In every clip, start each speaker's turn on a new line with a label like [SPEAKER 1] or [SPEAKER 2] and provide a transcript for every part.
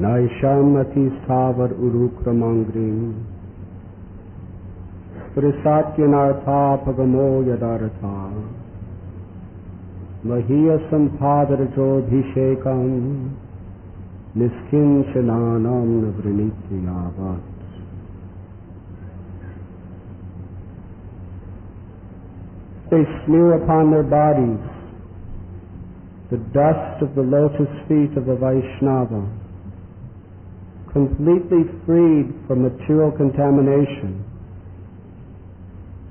[SPEAKER 1] Naishamati Stavar Urukramangrim Prisatyanartha Pagamo Yadartha Mahiya Sampadarajo Bhishekam Niskinchananam Navrinityavat. They smear upon their bodies the dust of the lotus feet of the Vaishnava, completely freed from material contamination.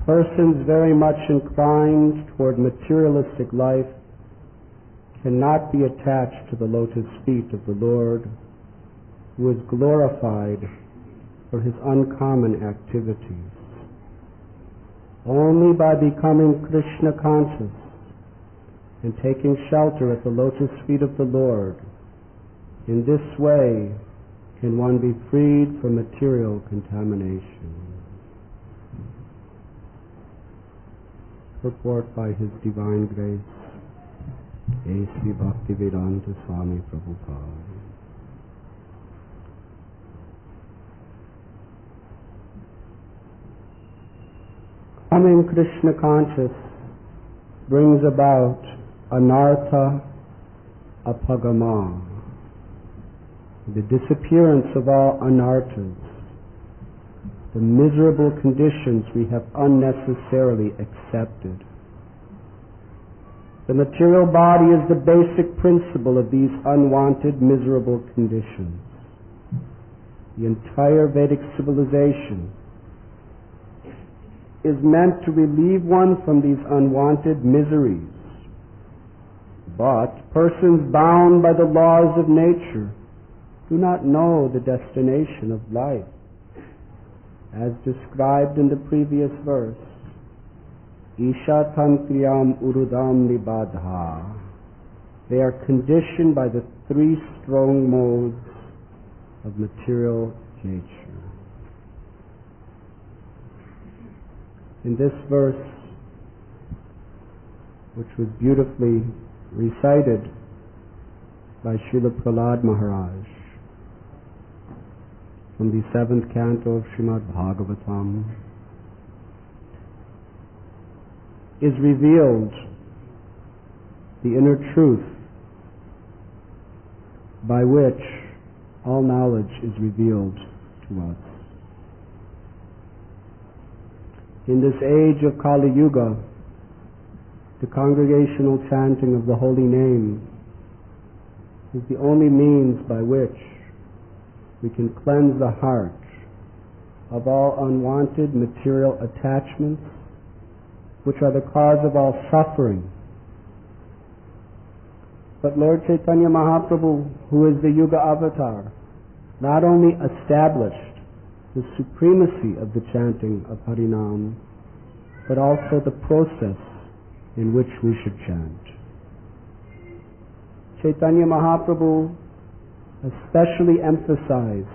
[SPEAKER 1] Persons very much inclined toward materialistic life cannot be attached to the lotus feet of the Lord, who is glorified for his uncommon activities. Only by becoming Krishna conscious and taking shelter at the lotus feet of the Lord, in this way can one be freed from material contamination. Purport by His Divine Grace, A. Sri Bhaktivedanta Swami Prabhupada. Becoming Krishna conscious brings about anartha apagama, the disappearance of all anarthas, the miserable conditions we have unnecessarily accepted. The material body is the basic principle of these unwanted, miserable conditions. The entire Vedic civilization is meant to relieve one from these unwanted miseries. But persons bound by the laws of nature do not know the destination of life. As described in the previous verse, Isha tantriyam urudam nibadha. They are conditioned by the three strong modes of material nature. In this verse, which was beautifully recited by Srila Prahlad Maharaj from the 7th canto of Srimad Bhagavatam, is revealed the inner truth by which all knowledge is revealed to us. In this age of Kali Yuga, the congregational chanting of the holy name is the only means by which we can cleanse the heart of all unwanted material attachments, which are the cause of all suffering. But Lord Chaitanya Mahaprabhu, who is the Yuga Avatar, not only established the supremacy of the chanting of Harinam, but also the process in which we should chant. Chaitanya Mahaprabhu especially emphasized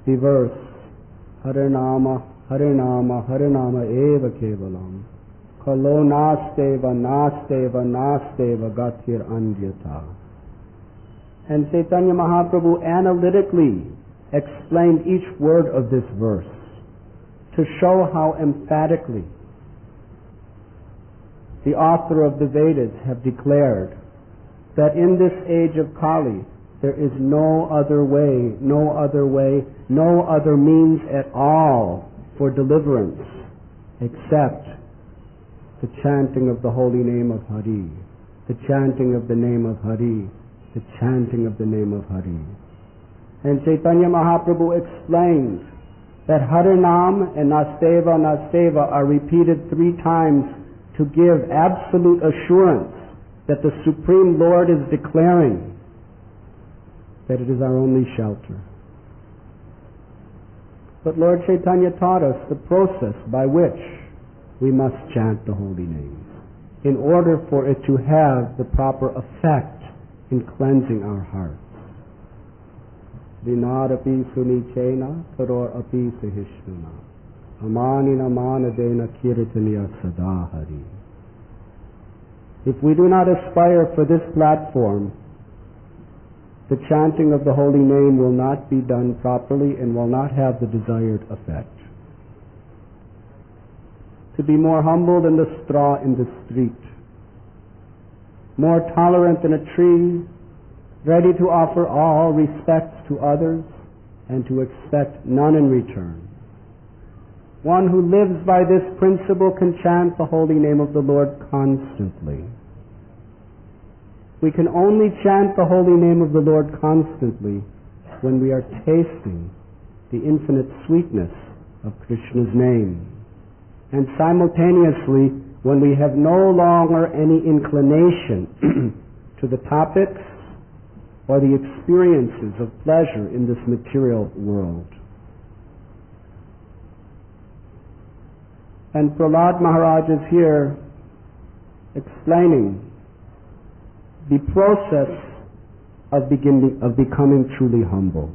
[SPEAKER 1] the verse Harinama, Harinama, Harinama eva kevalam kalo nasteva, nasteva, nasteva gatir andyata. And Chaitanya Mahaprabhu analytically explained each word of this verse to show how emphatically the author of the Vedas have declared that in this age of Kali there is no other way, no other means at all for deliverance except the chanting of the holy name of Hari, the chanting of the name of Hari, the chanting of the name of Hari. And Chaitanya Mahaprabhu explained that Harinam and Nasteva, Nasteva are repeated 3 times to give absolute assurance that the Supreme Lord is declaring that it is our only shelter. But Lord Chaitanya taught us the process by which we must chant the holy names in order for it to have the proper effect in cleansing our hearts. Vinad api sunichena karor api sahishnuna amanina manadena kirtaniya sadahari. If we do not aspire for this platform, the chanting of the holy name will not be done properly and will not have the desired effect. To be more humble than the straw in the street, more tolerant than a tree, ready to offer all respects to others and to expect none in return. One who lives by this principle can chant the holy name of the Lord constantly. We can only chant the holy name of the Lord constantly when we are tasting the infinite sweetness of Krishna's name, and simultaneously when we have no longer any inclination to the topics or the experiences of pleasure in this material world. And Prahlad Maharaj is here explaining the process of becoming truly humble.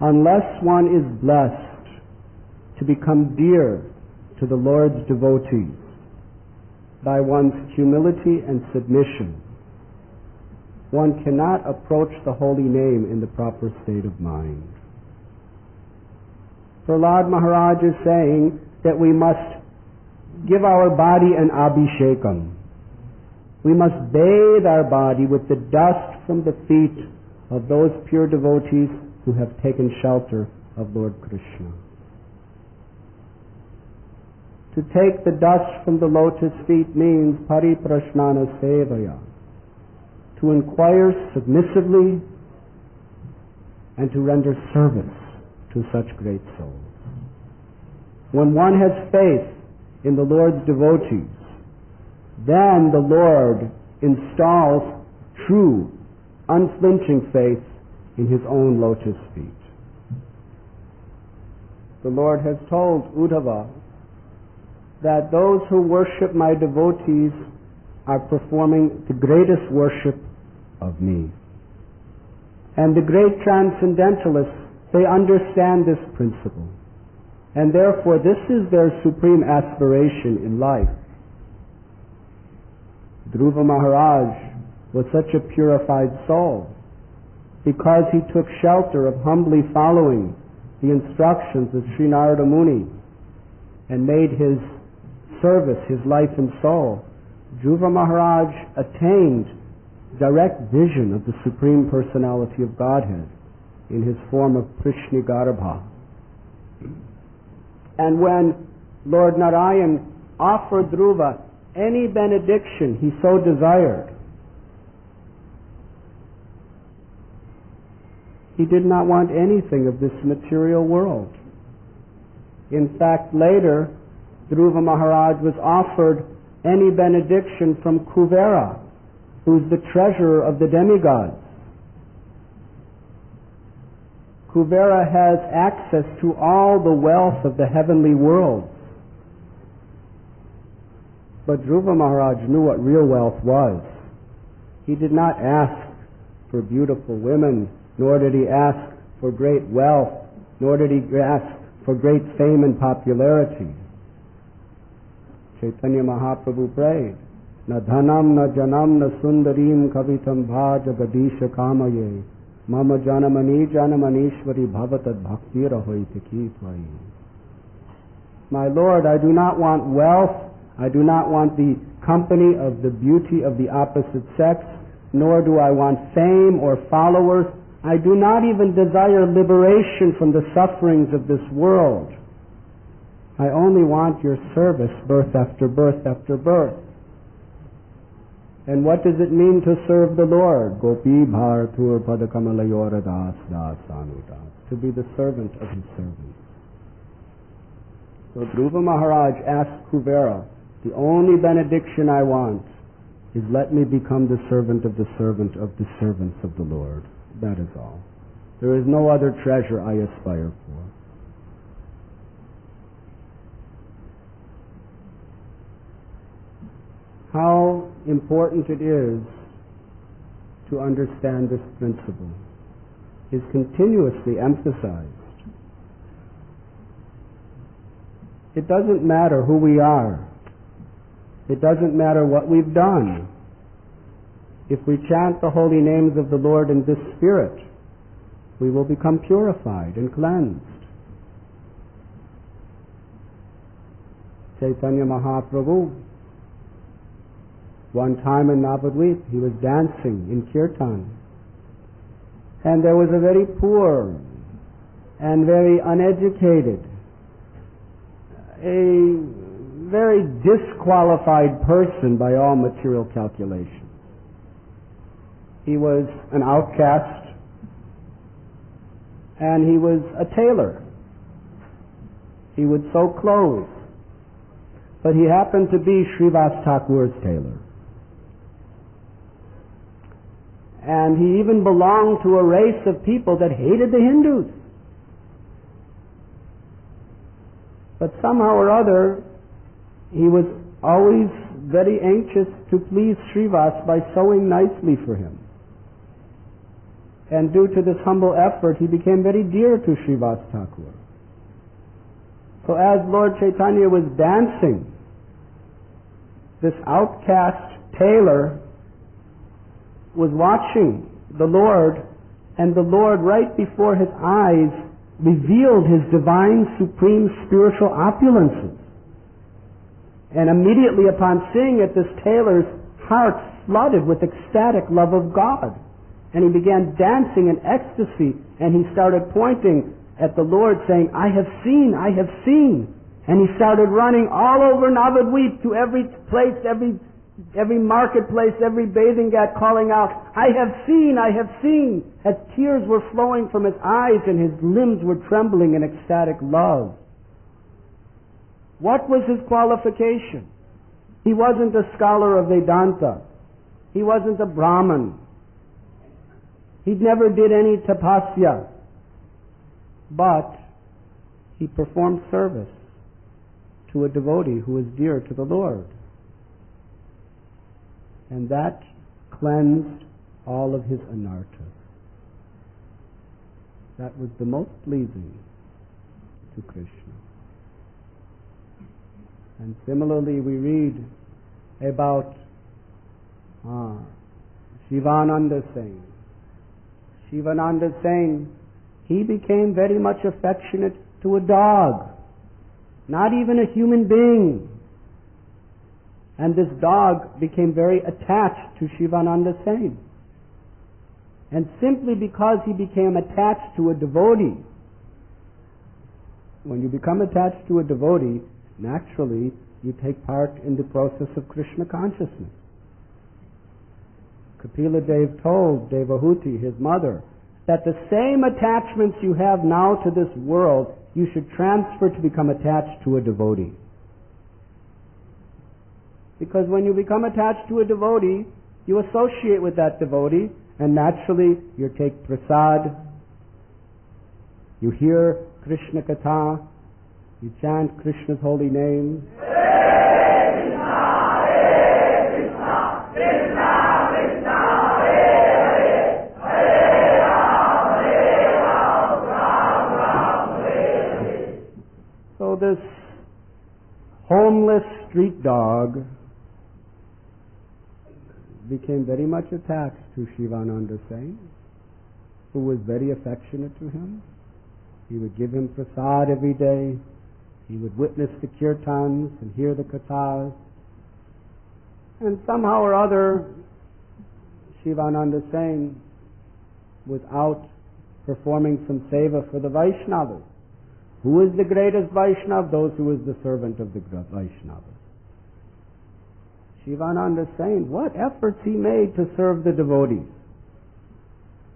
[SPEAKER 1] Unless one is blessed to become dear to the Lord's devotees by one's humility and submission, one cannot approach the holy name in the proper state of mind. Prahlad Maharaj is saying that we must give our body an abhishekam. We must bathe our body with the dust from the feet of those pure devotees who have taken shelter of Lord Krishna. To take the dust from the lotus feet means pariprashnana sevaya, to inquire submissively and to render service to such great souls. When one has faith in the Lord's devotees, then the Lord installs true, unflinching faith in His own lotus feet. The Lord has told Uddhava that those who worship my devotees are performing the greatest worship of me. And the great transcendentalists, they understand this principle. And therefore this is their supreme aspiration in life. Dhruva Maharaj was such a purified soul because he took shelter of humbly following the instructions of Sri Narada Muni and made his service his life and soul. Dhruva Maharaj attained direct vision of the Supreme Personality of Godhead in his form of Prishni Garbha. And when Lord Narayan offered Dhruva any benediction he so desired, he did not want anything of this material world. In fact, later, Dhruva Maharaj was offered any benediction from Kuvera, who's the treasurer of the demigods. Kuvera has access to all the wealth of the heavenly world. But Dhruva Maharaj knew what real wealth was. He did not ask for beautiful women, nor did he ask for great wealth, nor did he ask for great fame and popularity. Chaitanya Mahaprabhu prayed, Na dhanam, na janam, na sundarim kavitam bhaja gadisha kamaye, mama janamani janamanishvari bhavatad bhaktira hoite kitvai. My Lord, I do not want wealth, I do not want the company of the beauty of the opposite sex, nor do I want fame or followers. I do not even desire liberation from the sufferings of this world. I only want your service, birth after birth after birth. And what does it mean to serve the Lord? Gopi bharatur padakamalayora das das anudas. To be the servant of His servants. So Dhruva Maharaj asked Kuvera, the only benediction I want is let me become the servant of the servant of the servants of the Lord. That is all. There is no other treasure I aspire for. How important it is to understand this principle is continuously emphasized. It doesn't matter who we are. It doesn't matter what we've done. if we chant the holy names of the Lord in this spirit, we will become purified and cleansed. Chaitanya Mahaprabhu, one time in Navadvip, he was dancing in kirtan, and there was a very poor and very uneducated, a very disqualified person by all material calculations. He was an outcast, and he was a tailor. He would sew clothes, but he happened to be Srivas Thakur's tailor. And he even belonged to a race of people that hated the Hindus. But somehow or other, he was always very anxious to please Srivas by sewing nicely for him. And due to this humble effort, he became very dear to Srivas Thakur. So as Lord Chaitanya was dancing, this outcast tailor was watching the Lord, and the Lord, right before his eyes, revealed his divine, supreme, spiritual opulences. And immediately upon seeing it, this tailor's heart flooded with ecstatic love of God. And he began dancing in ecstasy, and he started pointing at the Lord, saying, I have seen, I have seen. And he started running all over Navadvip to every place, every marketplace, every bathing ghat, calling out, I have seen, as tears were flowing from his eyes and his limbs were trembling in ecstatic love. What was his qualification? He wasn't a scholar of Vedanta. He wasn't a Brahmin. He never did any tapasya. But he performed service to a devotee who was dear to the Lord. And that cleansed all of his anarthas. That was the most pleasing to Krishna. And similarly we read about Shivananda Singh. Shivananda Singh, he became very much affectionate to a dog, not even a human being. And this dog became very attached to Shivananda Singh. And simply because he became attached to a devotee, when you become attached to a devotee, naturally you take part in the process of Krishna consciousness. Kapila Dev told Devahuti, his mother, that the same attachments you have now to this world, you should transfer to become attached to a devotee. Because when you become attached to a devotee, you associate with that devotee, and naturally you take prasad, you hear Krishna Katha, you chant Krishna's holy name. So this homeless street dog became very much attached to Shivananda Singh, who was very affectionate to him. He would give him prasad every day. He would witness the kirtans and hear the kathas. And somehow or other, Shivananda Singh was out performing some seva for the Vaishnavas. Who is the greatest Vaishnav? Those who is the servant of the Vaishnavas. Shivananda Singh, what efforts he made to serve the devotees.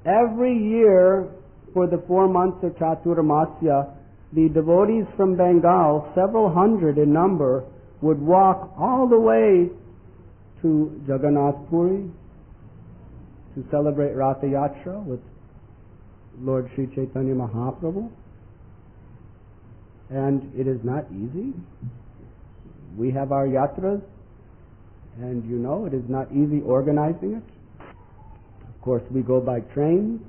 [SPEAKER 1] Every year, for the 4 months of Chaturmasya, the devotees from Bengal, several hundred in number, would walk all the way to Jagannath Puri to celebrate Ratha Yatra with Lord Sri Chaitanya Mahaprabhu. And it is not easy. We have our yatras, and you know it is not easy organizing it. Of course, we go by train,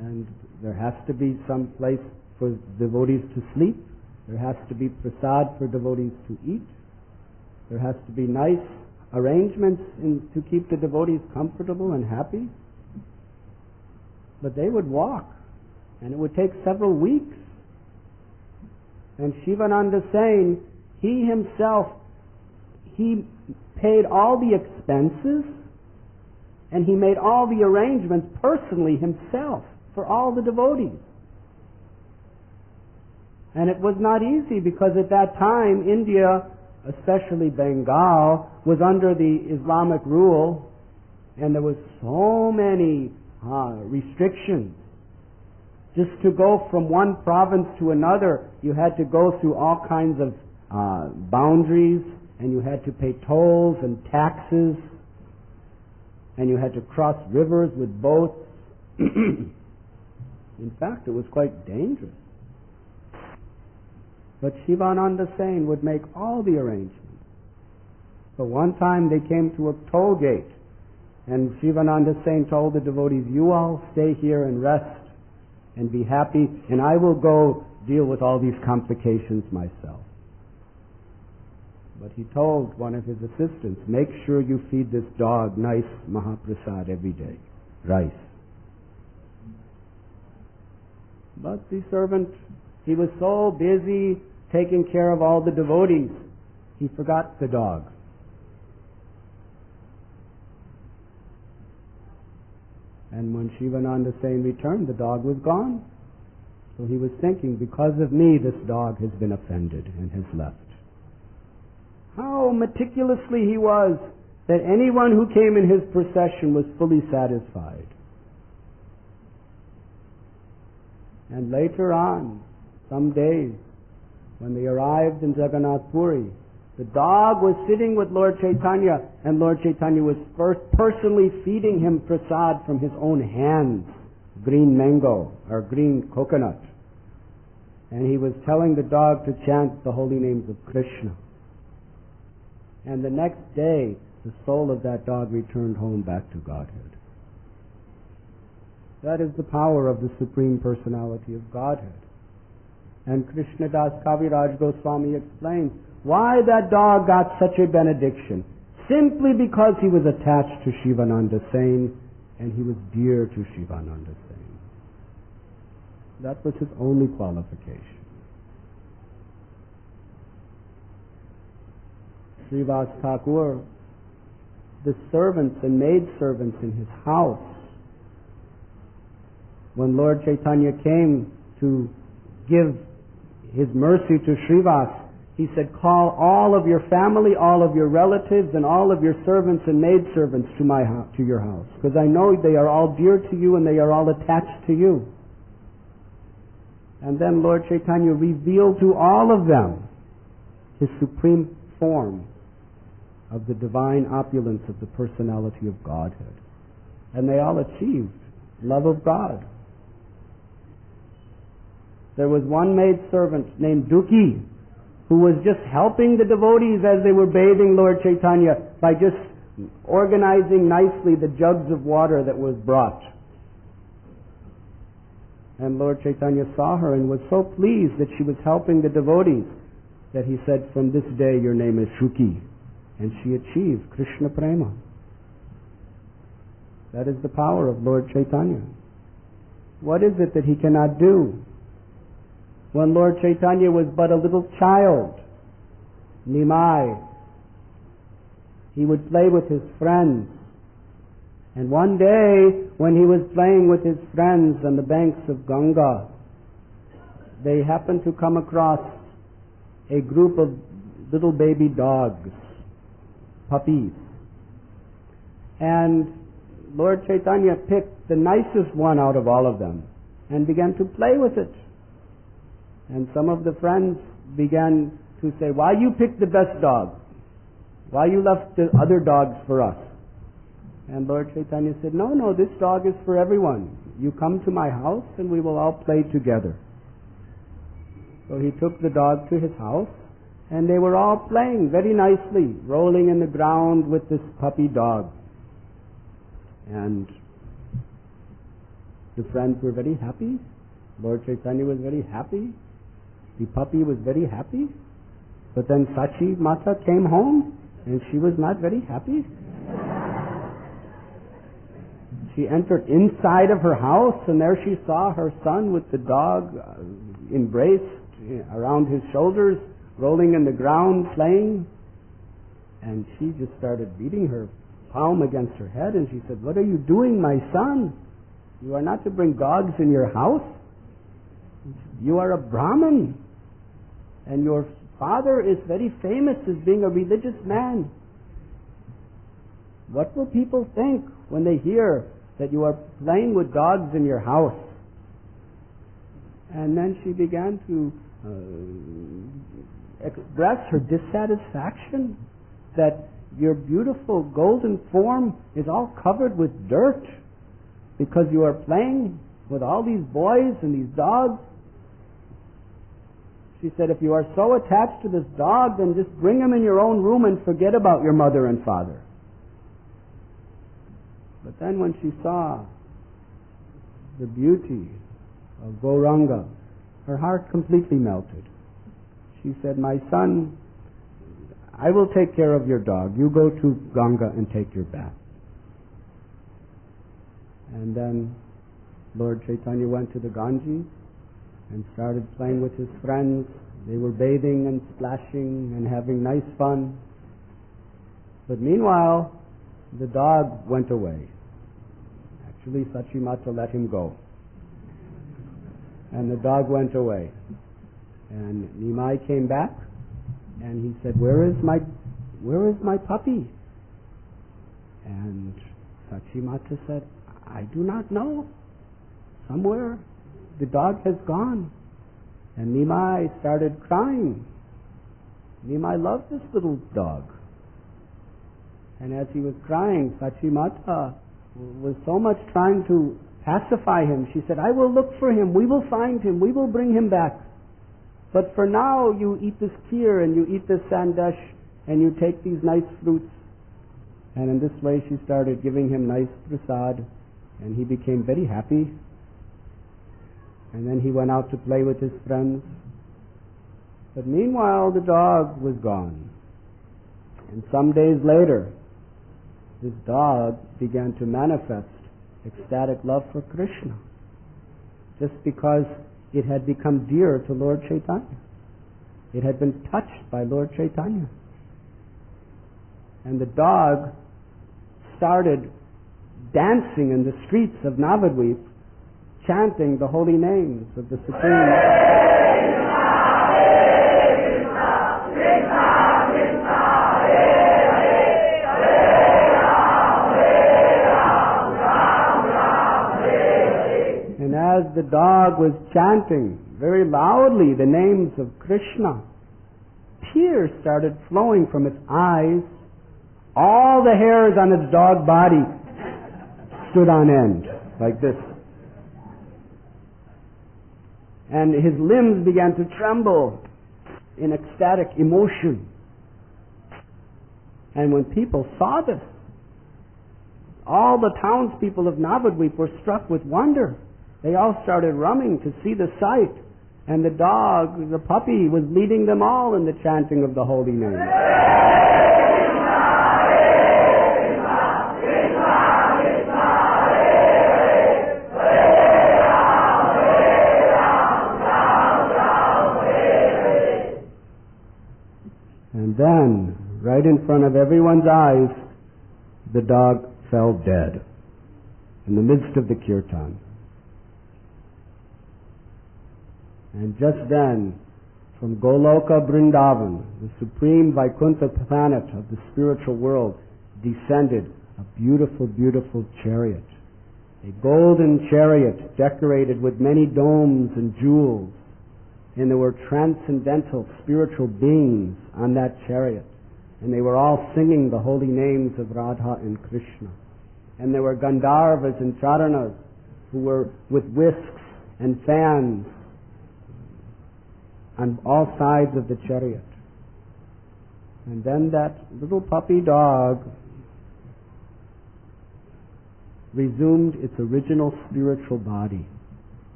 [SPEAKER 1] and there has to be some place for devotees to sleep. There has to be prasad for devotees to eat. There has to be nice arrangements to keep the devotees comfortable and happy. But they would walk, and it would take several weeks. And Shivananda Sain, he himself, he paid all the expenses, and he made all the arrangements personally himself for all the devotees. And it was not easy, because at that time India, especially Bengal, was under the Islamic rule, and there was so many restrictions. Just to go from one province to another, you had to go through all kinds of boundaries, and you had to pay tolls and taxes, and you had to cross rivers with boats. In fact, it was quite dangerous. But Shivananda Sain would make all the arrangements. So one time they came to a toll gate, and Shivananda Sain told the devotees, "You all stay here and rest and be happy, and I will go deal with all these complications myself." But he told one of his assistants, "Make sure you feed this dog nice Mahaprasad every day, rice." But the servant, he was so busy taking care of all the devotees, he forgot the dog. And when Shivananda Sain returned, the dog was gone. So he was thinking, because of me, this dog has been offended and has left. How meticulously he was, that anyone who came in his procession was fully satisfied. And later on, some days, when they arrived in Jagannath Puri, the dog was sitting with Lord Chaitanya, and Lord Chaitanya was first personally feeding him prasad from his own hands, green mango or green coconut. And he was telling the dog to chant the holy names of Krishna. And the next day, the soul of that dog returned home back to Godhead. That is the power of the Supreme Personality of Godhead. And Krishnadas Kaviraj Goswami explains why that dog got such a benediction. Simply because he was attached to Shivananda Sain, and he was dear to Shivananda Sain. That was his only qualification. Srivas Thakur, the servants and maidservants in his house, when Lord Chaitanya came to give his mercy to Srivas, he said, "Call all of your family, all of your relatives, and all of your servants and maidservants to your house, because I know they are all dear to you and they are all attached to you." And then Lord Chaitanya revealed to all of them his supreme form of the divine opulence of the personality of Godhead. And they all achieved love of God. There was one maidservant named Duki, who was just helping the devotees as they were bathing Lord Chaitanya by just organizing nicely the jugs of water that was brought. And Lord Chaitanya saw her and was so pleased that she was helping the devotees that he said, "From this day your name is Shuki." And she achieved Krishna Prema. That is the power of Lord Chaitanya. What is it that he cannot do? When Lord Chaitanya was but a little child, Nimai, he would play with his friends. And one day, when he was playing with his friends on the banks of Ganga, they happened to come across a group of little baby dogs, puppies. And Lord Chaitanya picked the nicest one out of all of them and began to play with it. And some of the friends began to say, "Why you picked the best dog? Why you left the other dogs for us?" And Lord Chaitanya said, No, this dog is for everyone. You come to my house and we will all play together." So he took the dog to his house, and they were all playing very nicely, rolling in the ground with this puppy dog. And the friends were very happy. Lord Chaitanya was very happy. The puppy was very happy. But then Sachi Mata came home And she was not very happy. She entered inside of her house, and there she saw her son with the dog embraced around his shoulders, rolling in the ground, playing. And she just started beating her palm against her head, and she said, "What are you doing, my son? You are not to bring dogs in your house. You are a Brahmin, and your father is very famous as being a religious man. What will people think when they hear that you are playing with dogs in your house?" And then she began to express her dissatisfaction that your beautiful golden form is all covered with dirt because you are playing with all these boys and these dogs. She said, "If you are so attached to this dog, then just bring him in your own room and forget about your mother and father." But then when she saw the beauty of Gauranga, her heart completely melted. She said, "My son, I will take care of your dog. You go to Ganga and take your bath." And then Lord Chaitanya went to the Ganges and started playing with his friends. They were bathing and splashing and having nice fun. But meanwhile, the dog went away. Actually, Sachimata let him go. And the dog went away. And Nimai came back, and he said, where is my puppy?" And Sachimata said, "I do not know. Somewhere the dog has gone." And Nimai started crying. Nimai loved this little dog. And as he was crying, Sachimata was so much trying to pacify him. She said, "I will look for him. We will find him. We will bring him back. But for now, you eat this kheer and you eat this sandesh and you take these nice fruits." And in this way, she started giving him nice prasad, and he became very happy. And then he went out to play with his friends. But meanwhile, the dog was gone. And some days later, this dog began to manifest ecstatic love for Krishna, just because it had become dear to Lord Chaitanya. It had been touched by Lord Chaitanya. And the dog started dancing in the streets of Navadvip, chanting the holy names of the Supreme. And as the dog was chanting very loudly the names of Krishna, tears started flowing from its eyes. All the hairs on its dog body stood on end, like this. And his limbs began to tremble in ecstatic emotion. And when people saw this, all the townspeople of Navadvip were struck with wonder. They all started running to see the sight. And the dog, the puppy, was leading them all in the chanting of the holy name. And then, right in front of everyone's eyes, the dog fell dead in the midst of the kirtan. And just then, from Goloka Vrindavan, the supreme Vaikuntha planet of the spiritual world, descended a beautiful, beautiful chariot. A golden chariot decorated with many domes and jewels. And there were transcendental spiritual beings on that chariot. And they were all singing the holy names of Radha and Krishna. And there were Gandharvas and Charanas who were with whisks and fans on all sides of the chariot. And then that little puppy dog resumed its original spiritual body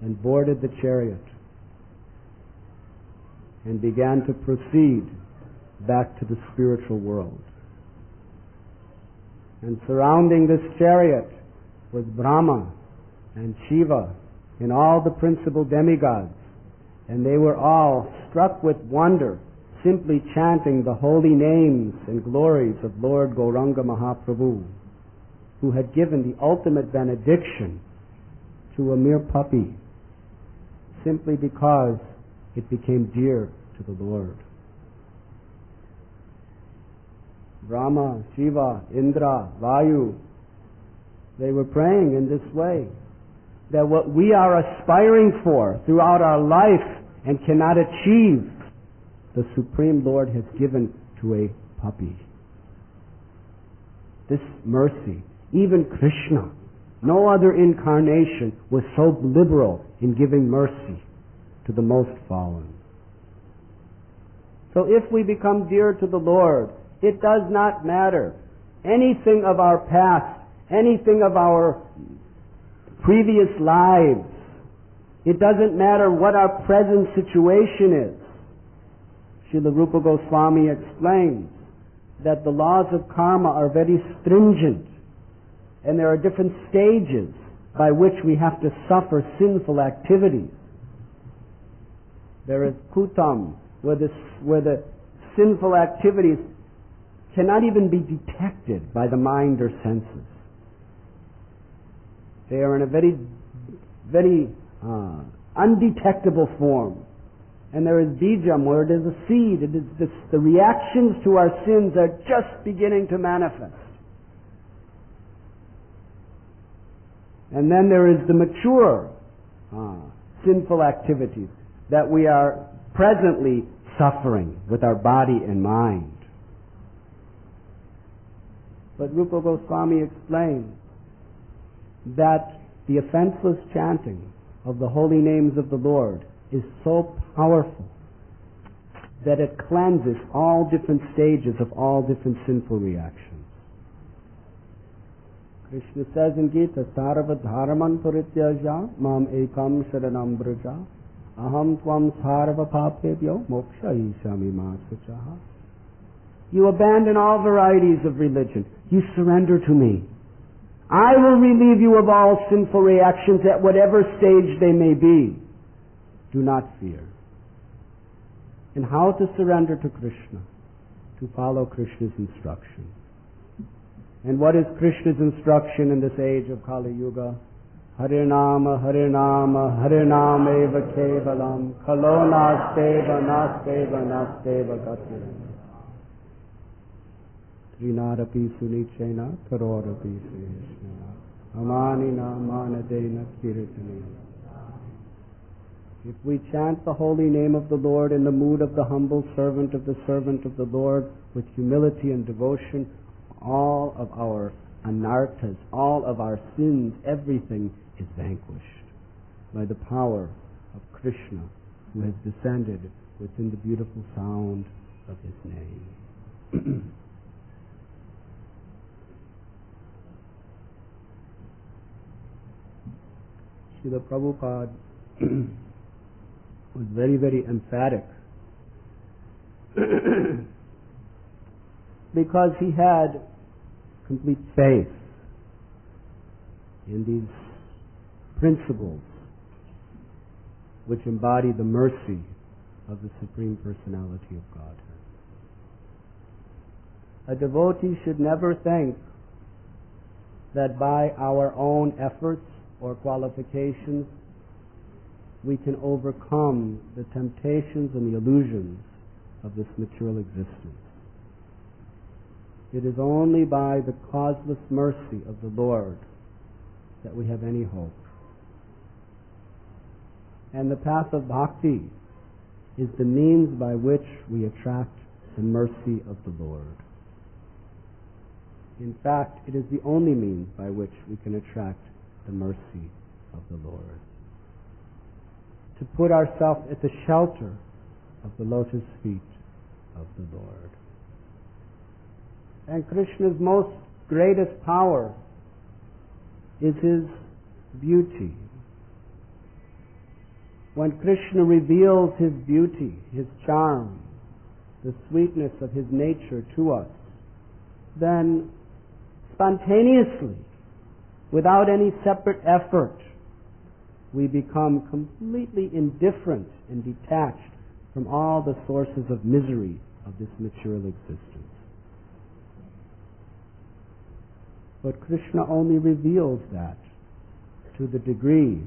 [SPEAKER 1] and boarded the chariot and began to proceed back to the spiritual world. And surrounding this chariot was Brahma and Shiva and all the principal demigods, and they were all struck with wonder, simply chanting the holy names and glories of Lord Gauranga Mahaprabhu, who had given the ultimate benediction to a mere puppy, simply because it became dear to the Lord. Brahma, Shiva, Indra, Vayu, they were praying in this way, that what we are aspiring for throughout our life and cannot achieve, the Supreme Lord has given to a puppy. This mercy, even Krishna, no other incarnation was so liberal in giving mercy to the most fallen. So if we become dear to the Lord, it does not matter anything of our past, anything of our previous lives. It doesn't matter what our present situation is. Srila Rupa Goswami explains that the laws of karma are very stringent, and there are different stages by which we have to suffer sinful activities. There is kutam, where the sinful activities cannot even be detected by the mind or senses. They are in a very, very undetectable form. And there is bijam, where it is a seed. It is the reactions to our sins are just beginning to manifest. And then there is the mature sinful activities that we are presently suffering with our body and mind. But Rupa Goswami explains that the offenseless chanting of the holy names of the Lord is so powerful that it cleanses all different stages of all different sinful reactions. Krishna says in Gita, Sarva dharman parityaja mam ekam sharanam braja aham tvam sarva papebhyo moksha ishami masachaha. You abandon all varieties of religion. You surrender to me. I will relieve you of all sinful reactions at whatever stage they may be. Do not fear. And how to surrender to Krishna? To follow Krishna's instruction. And what is Krishna's instruction in this age of Kali Yuga? Harinama, Harinama, Harinama eva kevalam, kalo nasteva, nasteva, nasteva gatiram. Trinadapi sunichena, karodapi suyeshnena, amanina, manadena, kirtanena. If we chant the holy name of the Lord in the mood of the humble servant of the Lord, with humility and devotion, all of our anarthas, all of our sins, everything is vanquished by the power of Krishna, who has descended within the beautiful sound of his name. Srila Prabhupada was very, very emphatic because he had complete faith in these principles which embody the mercy of the Supreme Personality of Godhead. A devotee should never think that by our own efforts or qualifications we can overcome the temptations and the illusions of this material existence. It is only by the causeless mercy of the Lord that we have any hope. And the path of bhakti is the means by which we attract the mercy of the Lord. In fact, it is the only means by which we can attract the mercy of the Lord. To put ourselves at the shelter of the lotus feet of the Lord. And Krishna's most greatest power is his beauty. When Krishna reveals his beauty, his charm, the sweetness of His nature to us, then spontaneously, without any separate effort, we become completely indifferent and detached from all the sources of misery of this material existence. But Krishna only reveals that to the degree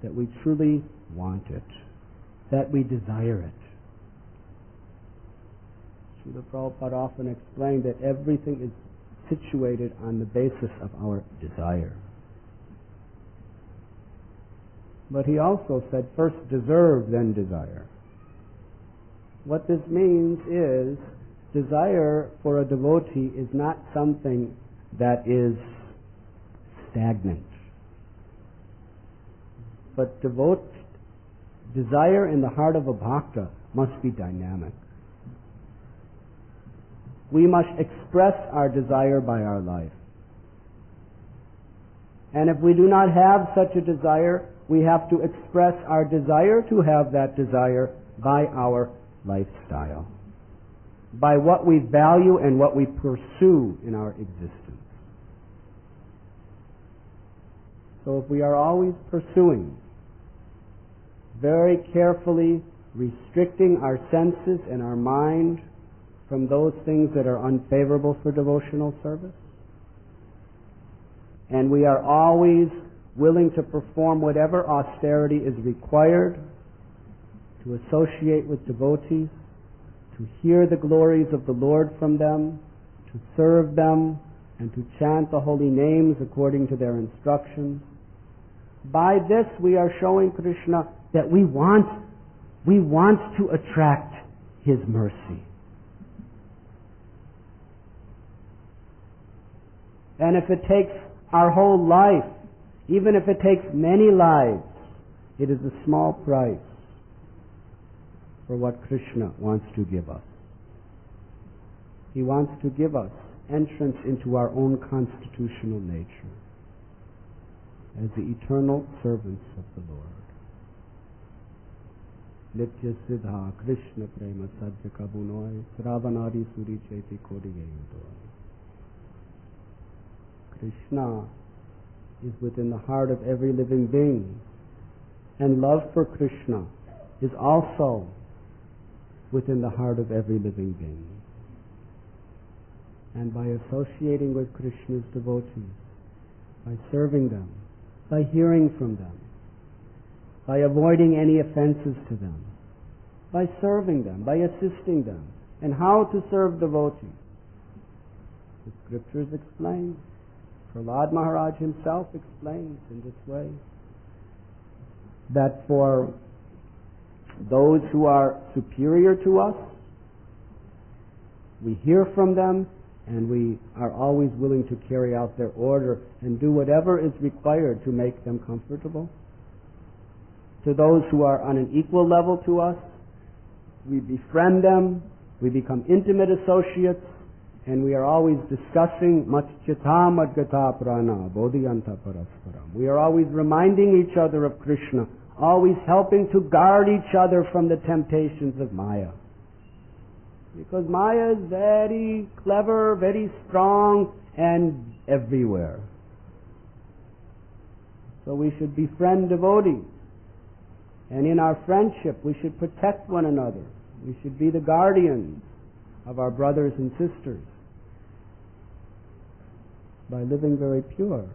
[SPEAKER 1] that we truly want it, that we desire it. Srila Prabhupada often explained that everything is situated on the basis of our desire. But he also said, first deserve, then desire. What this means is, desire for a devotee is not something that is stagnant. But desire in the heart of a bhakta must be dynamic. We must express our desire by our life. And if we do not have such a desire, we have to express our desire to have that desire by our lifestyle, by what we value and what we pursue in our existence. So if we are always pursuing, very carefully restricting our senses and our mind from those things that are unfavorable for devotional service, and we are always willing to perform whatever austerity is required to associate with devotees, to hear the glories of the Lord from them, to serve them, and to chant the holy names according to their instructions. By this we are showing Krishna that we want to attract His mercy. And if it takes our whole life, even if it takes many lives, it is a small price for what Krishna wants to give us. He wants to give us entrance into our own constitutional nature as the eternal servants of the Lord. Nitya Siddha Krishna Prema Sadhya Kabunoy Sravanadi Suri Cheti Kodiyayudoy. Krishna is within the heart of every living being, and love for Krishna is also within the heart of every living being. And by associating with Krishna's devotees, by serving them, by hearing from them, by avoiding any offenses to them, by serving them, by assisting them, and how to serve devotees. The scriptures explain. Prahlad Maharaj himself explains in this way that for those who are superior to us, we hear from them and we are always willing to carry out their order and do whatever is required to make them comfortable. To those who are on an equal level to us, we befriend them, we become intimate associates, and we are always discussing Matchita Madgata Prana Bodhiyanta Parasparam. We are always reminding each other of Krishna, always helping to guard each other from the temptations of Maya. Because Maya is very clever, very strong, and everywhere. So we should befriend devotees. And in our friendship, we should protect one another. We should be the guardians of our brothers and sisters by living very pure,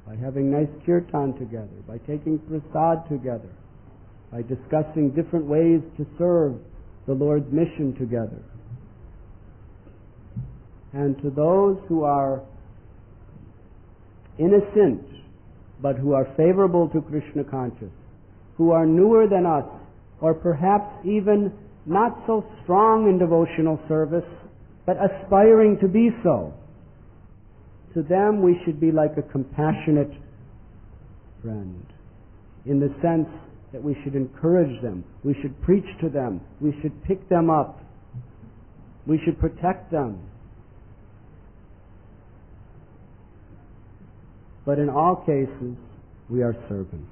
[SPEAKER 1] by having nice kirtan together, by taking prasad together, by discussing different ways to serve the Lord's mission together. And to those who are innocent but who are favorable to Krishna conscious, who are newer than us, or perhaps even not so strong in devotional service, but aspiring to be so, to them we should be like a compassionate friend, in the sense that we should encourage them, we should preach to them, we should pick them up, we should protect them. But in all cases, we are servant.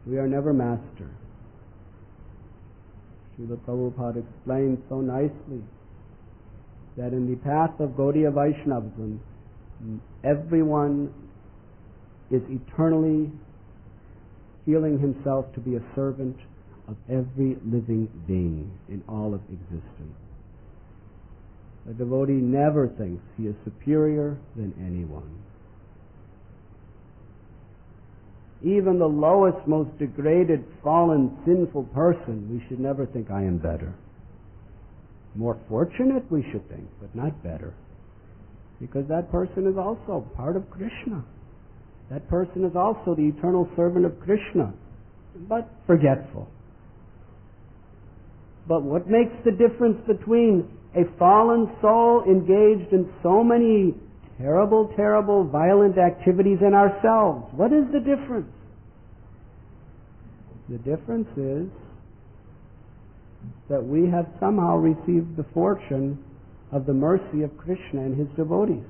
[SPEAKER 1] We are never master. Srila Prabhupada explained so nicely that in the path of Gaudiya Vaishnavism, everyone is eternally feeling himself to be a servant of every living being in all of existence. A devotee never thinks he is superior than anyone. Even the lowest, most degraded, fallen, sinful person, we should never think, I am better. More fortunate, we should think, but not better. Because that person is also part of Krishna. That person is also the eternal servant of Krishna, but forgetful. But what makes the difference between a fallen soul engaged in so many terrible, terrible, violent activities in ourselves? What is the difference? The difference is that we have somehow received the fortune of the mercy of Krishna and his devotees.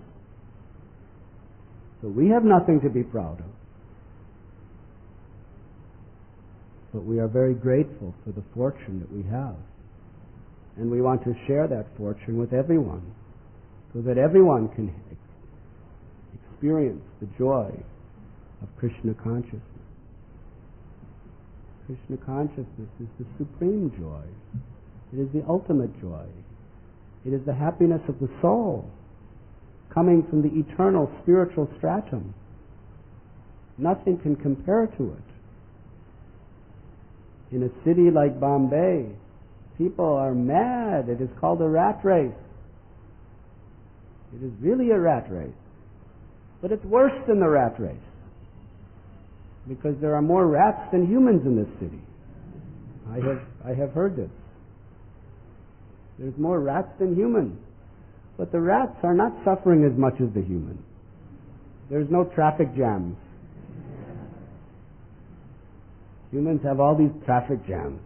[SPEAKER 1] So we have nothing to be proud of. But we are very grateful for the fortune that we have. And we want to share that fortune with everyone, so that everyone can experience the joy of Krishna consciousness. Krishna consciousness is the supreme joy. It is the ultimate joy. It is the happiness of the soul, coming from the eternal spiritual stratum. Nothing can compare to it. In a city like Bombay, people are mad. It is called a rat race. It is really a rat race. But it's worse than the rat race, because there are more rats than humans in this city. I have heard this. There's more rats than humans. But the rats are not suffering as much as the humans. There's no traffic jams. Humans have all these traffic jams.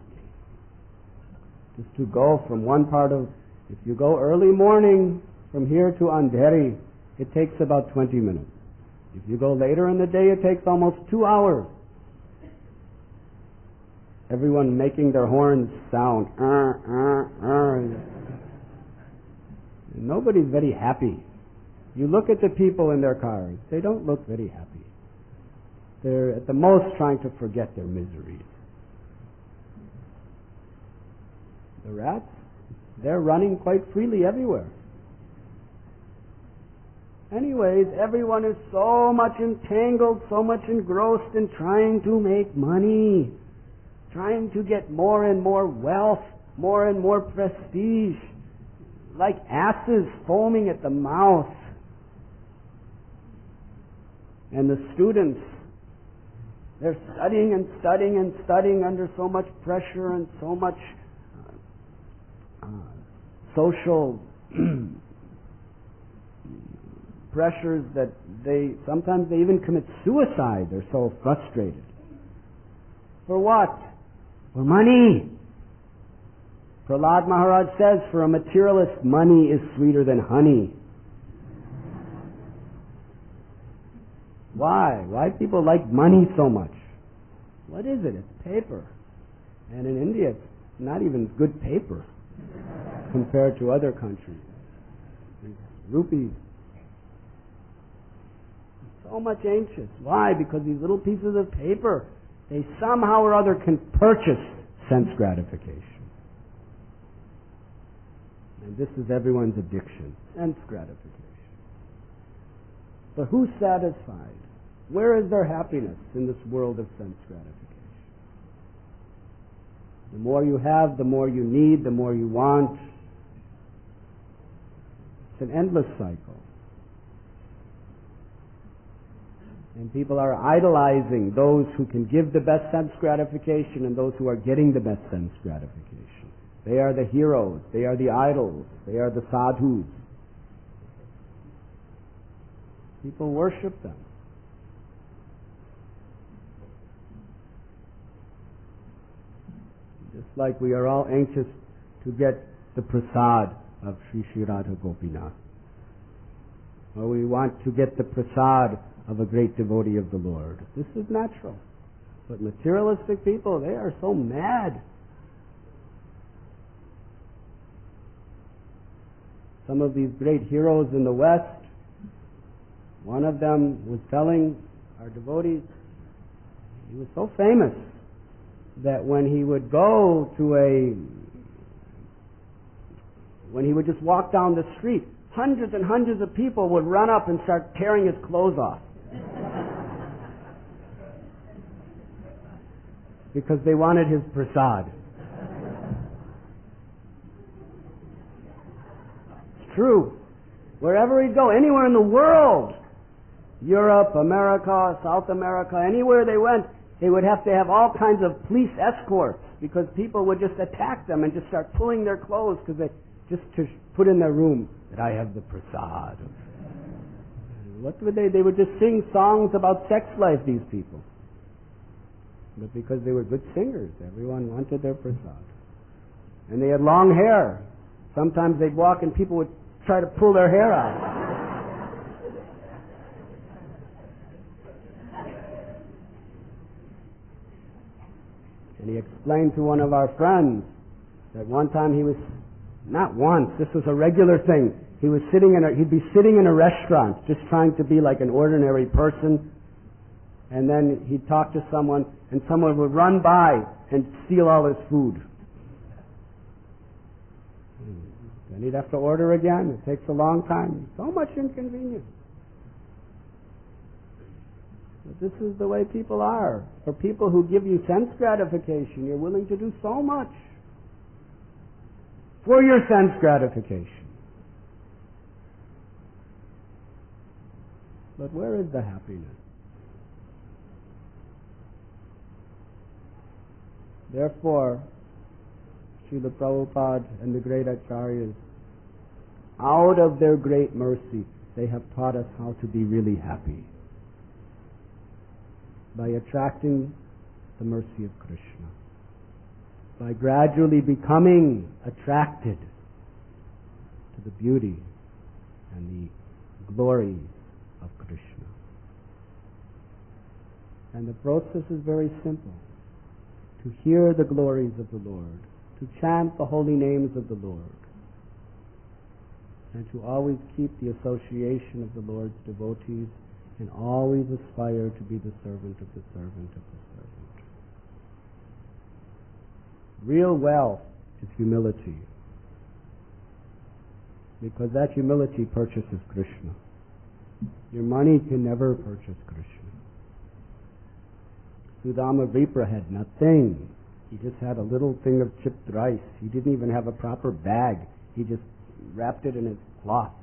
[SPEAKER 1] Just to go from one part of, if you go early morning from here to Andheri, it takes about 20 minutes. If you go later in the day, it takes almost 2 hours. Everyone making their horns sound. Nobody's very happy. You look at the people in their cars, they don't look very happy. They're at the most trying to forget their miseries. The rats, they're running quite freely everywhere. Anyways, everyone is so much entangled, so much engrossed in trying to make money, trying to get more and more wealth, more and more prestige, like asses foaming at the mouth. And the students, they're studying and studying and studying under so much pressure and so much social pressures that sometimes they even commit suicide. They're so frustrated. For what? For money. Prahlad Maharaj says, for a materialist, money is sweeter than honey. Why? Why people like money so much? What is it? It's paper. And in India, it's not even good paper compared to other countries. It's rupees. So much anxious. Why? Because these little pieces of paper, they somehow or other can purchase sense gratification. And this is everyone's addiction, sense gratification. But who's satisfied? Where is their happiness in this world of sense gratification? The more you have, the more you need, the more you want. It's an endless cycle. And people are idolizing those who can give the best sense gratification and those who are getting the best sense gratification. They are the heroes. They are the idols. They are the sadhus. People worship them. Just like we are all anxious to get the prasad of Sri Sri Radha Gopinath. Or we want to get the prasad of a great devotee of the Lord. This is natural. But materialistic people, they are so mad. some of these great heroes in the West. One of them was telling our devotees, he was so famous that when he would just walk down the street, hundreds and hundreds of people would run up and start tearing his clothes off. Because they wanted his prasad. It's true. Wherever he'd go, anywhere in the world, Europe, America, South America, anywhere they went, they would have to have all kinds of police escorts because people would just attack them and just start pulling their clothes because they just to put in their room that I have the prasad. What would they? They would just sing songs about sex life, these people. But because they were good singers, everyone wanted their prasad. And they had long hair. Sometimes they'd walk and people would try to pull their hair out. And he explained to one of our friends that one time he was, not once, this was a regular thing. He'd be sitting in a restaurant just trying to be like an ordinary person, and then he'd talk to someone and someone would run by and steal all his food. Then he'd have to order again. It takes a long time. So much inconvenience. But this is the way people are. For people who give you sense gratification, you're willing to do so much for your sense gratification. But where is the happiness? Therefore, Srila Prabhupada and the great Acharyas, out of their great mercy, they have taught us how to be really happy by attracting the mercy of Krishna, by gradually becoming attracted to the beauty and the glory of Krishna. And the process is very simple. To hear the glories of the Lord, to chant the holy names of the Lord, and to always keep the association of the Lord's devotees and always aspire to be the servant of the servant of the servant. Real wealth is humility, because that humility purchases Krishna. Your money can never purchase Krishna. Sudama Vipra had nothing. He just had a little thing of chipped rice. He didn't even have a proper bag. He just wrapped it in his cloth.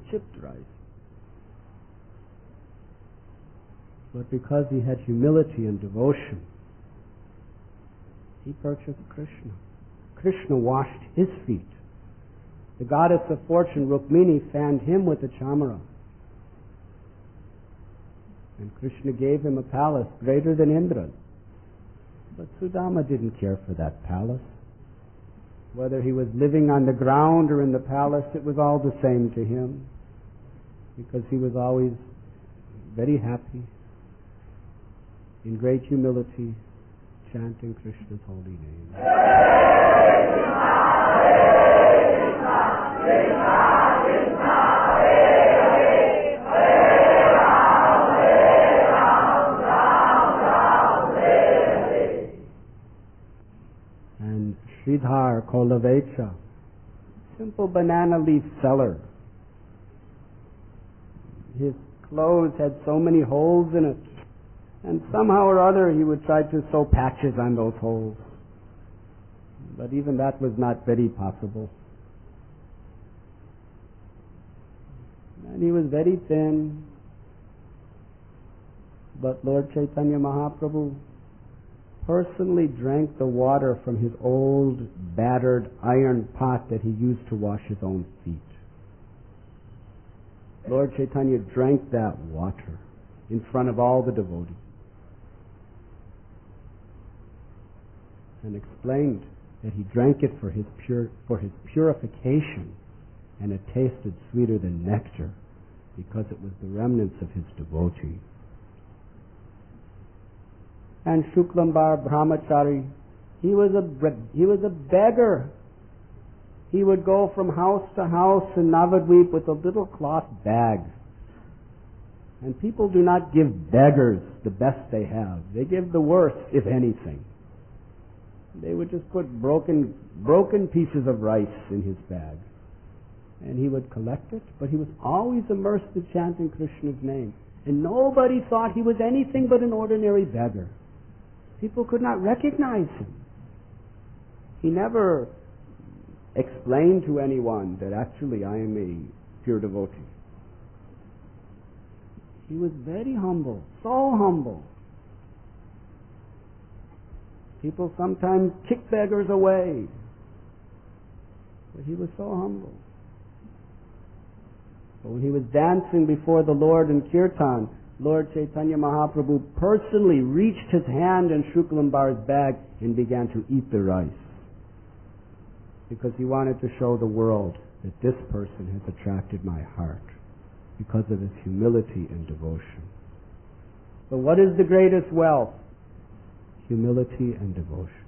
[SPEAKER 1] Chipped rice. But because he had humility and devotion, he purchased Krishna. Krishna washed his feet. The goddess of fortune, Rukmini, fanned him with a chamara. And Krishna gave him a palace greater than Indra's. But Sudama didn't care for that palace. Whether he was living on the ground or in the palace, it was all the same to him, because he was always very happy, in great humility, chanting Krishna's holy name. And Sridhar Kolavecha, simple banana leaf seller. His clothes had so many holes in it, and somehow or other he would try to sew patches on those holes. But even that was not very possible. And he was very thin. But Lord Chaitanya Mahaprabhu personally drank the water from his old, battered iron pot that he used to wash his own feet. Lord Chaitanya drank that water in front of all the devotees and explained that he drank it for his purification, and it tasted sweeter than nectar because it was the remnants of his devotee. And Shuklambar Brahmachari, he was a beggar. He would go from house to house in Navadvip with a little cloth bag. And people do not give beggars the best they have. They give the worst, if anything. They would just put broken pieces of rice in his bag. And he would collect it, but he was always immersed in chanting Krishna's name. And nobody thought he was anything but an ordinary beggar. People could not recognize him. He never explained to anyone that actually I am a pure devotee. He was very humble, so humble. People sometimes kick beggars away, but he was so humble. But when he was dancing before the Lord in Kirtan, Lord Chaitanya Mahaprabhu personally reached his hand in Shuklambar's bag and began to eat the rice, because he wanted to show the world that this person has attracted my heart because of his humility and devotion. So what is the greatest wealth? Humility and devotion.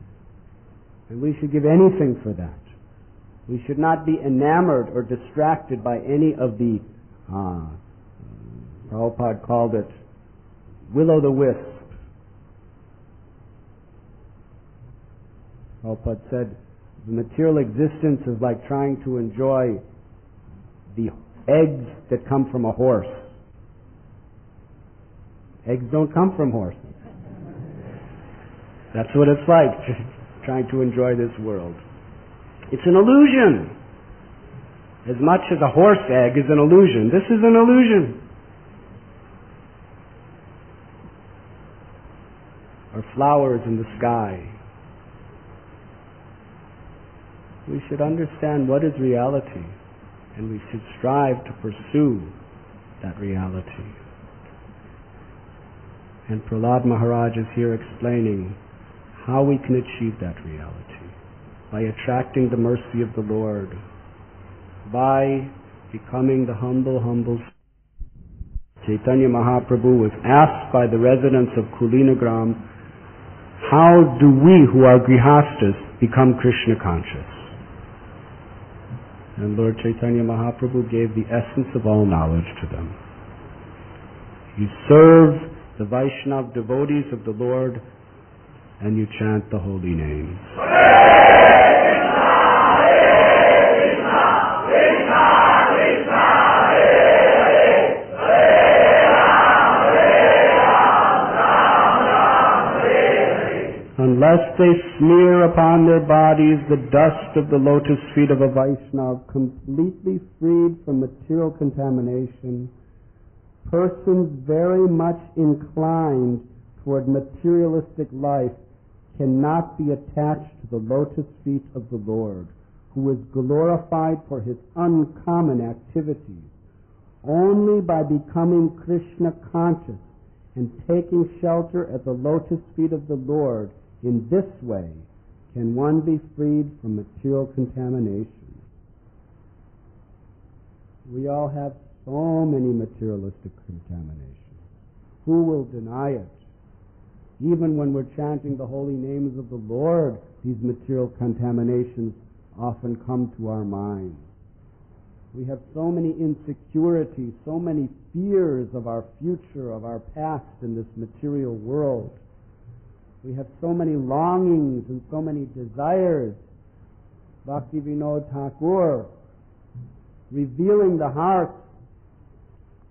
[SPEAKER 1] And we should give anything for that. We should not be enamored or distracted by any of the, Prabhupada called it, will-o'-the-wisp. Prabhupada said, the material existence is like trying to enjoy the eggs that come from a horse. Eggs don't come from horses. That's what it's like, trying to enjoy this world. It's an illusion. As much as a horse egg is an illusion, this is an illusion. Or flowers in the sky. We should understand what is reality, and we should strive to pursue that reality. And Prahlad Maharaj is here explaining how we can achieve that reality, by attracting the mercy of the Lord, by becoming the humble. Chaitanya Mahaprabhu was asked by the residents of Kulinagram, how do we who are grihastas become Krishna conscious? And Lord Chaitanya Mahaprabhu gave the essence of all knowledge to them. You serve the Vaishnava devotees of the Lord, and you chant the holy names. Unless they smear upon their bodies the dust of the lotus feet of a Vaishnava, completely freed from material contamination, persons very much inclined toward materialistic life cannot be attached to the lotus feet of the Lord, who is glorified for his uncommon activities. Only by becoming Krishna conscious and taking shelter at the lotus feet of the Lord in this way can one be freed from material contamination. We all have so many materialistic contaminations. Who will deny it? Even when we're chanting the holy names of the Lord, these material contaminations often come to our minds. We have so many insecurities, so many fears of our future, of our past in this material world. We have so many longings and so many desires. Bhakti Vinod Thakur, revealing the heart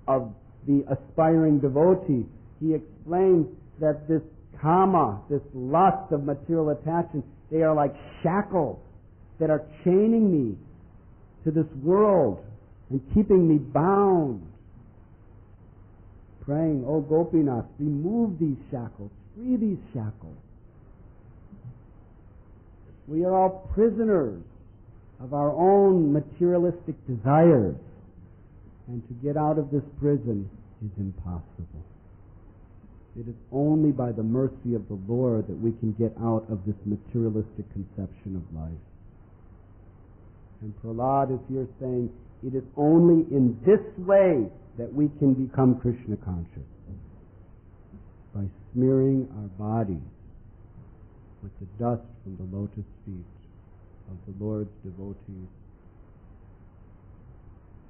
[SPEAKER 1] of the aspiring devotee, he explains that this kama, this lust of material attachment, they are like shackles that are chaining me to this world and keeping me bound. Praying, oh Gopinath, remove these shackles, free these shackles. We are all prisoners of our own materialistic desires, and to get out of this prison is impossible. It is only by the mercy of the Lord that we can get out of this materialistic conception of life. And Prahlad is here saying, it is only in this way that we can become Krishna conscious. By smearing our bodies with the dust from the lotus feet of the Lord's devotees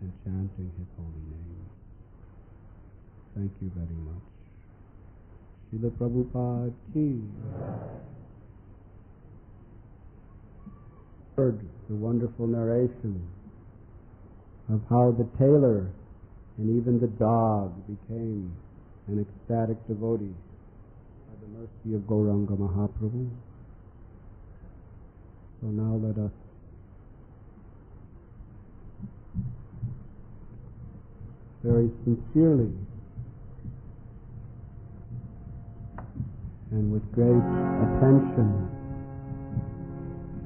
[SPEAKER 1] and chanting His holy name. Thank you very much. Srila Prabhupada ki. Heard the wonderful narration of how the tailor and even the dog became an ecstatic devotee by the mercy of Gauranga Mahaprabhu. So now let us very sincerely and with great attention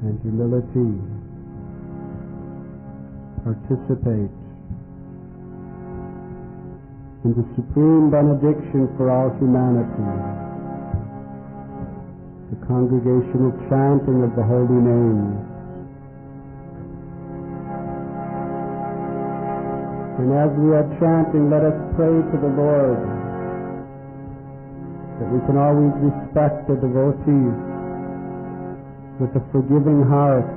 [SPEAKER 1] and humility participate in the supreme benediction for all humanity, the congregational chanting of the holy name. And as we are chanting, let us pray to the Lord that we can always respect the devotees with a forgiving heart,